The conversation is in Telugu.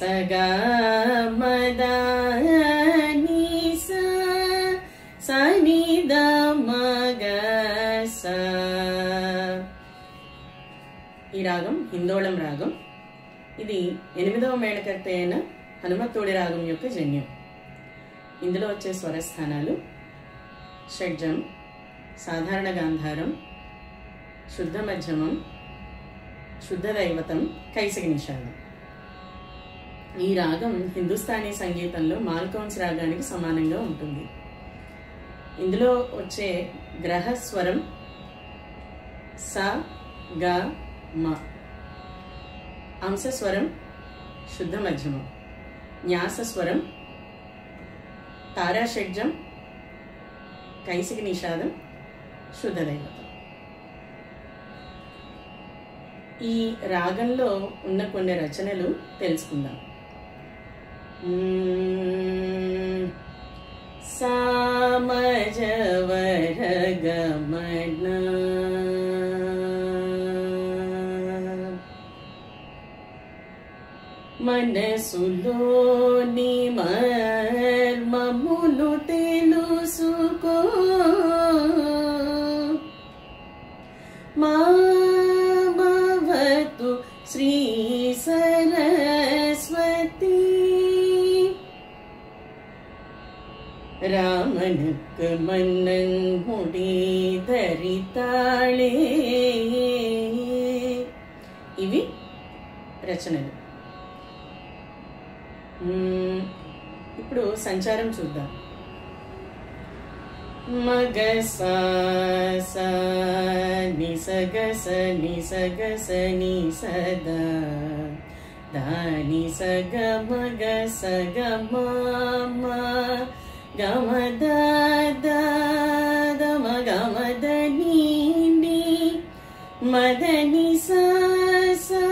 సగా మదా నిసా సనిదా మగసా. ఈ రాగం హిందోళం రాగం. ఇది 8వ మేళకర్త అయిన హనుమత్తోడి రాగం యొక్క జన్యం. ఇందులో వచ్చే స్వరస్థానాలు షడ్జం, సాధారణ గాంధారం, శుద్ధ మధ్యమం, శుద్ధ దైవతం, కైసిక నిషాదం. ఈ రాగం హిందుస్థానీ సంగీతంలో మాల్కౌన్స్ రాగానికి సమానంగా ఉంటుంది. ఇందులో వచ్చే గ్రహ స్వరం స గ మ, అంశ స్వరం శుద్ధ మధ్యమం, న్యాస స్వరం తారా షడ్జం, కైసిక నిషాదం, శుద్ధ దైవతం. ఈ రాగంలో ఉన్న కొన్ని రచనలు తెలుసుకుందాం. సామజవరగమన మనసులోని మర్మములు తెలుసుకో మామవతు శ్రీ సరస్వతి. రామనుకు మన్నన్ ముడి ధరితాళే. ఇవి రచనలు. ఇప్పుడు సంచారం చూద్దాం. మగ సా సా ని సగ స ని సగ స ని సదా దాని సగ మగ సగ మామ గమద దమ గమద ని మదని సా సా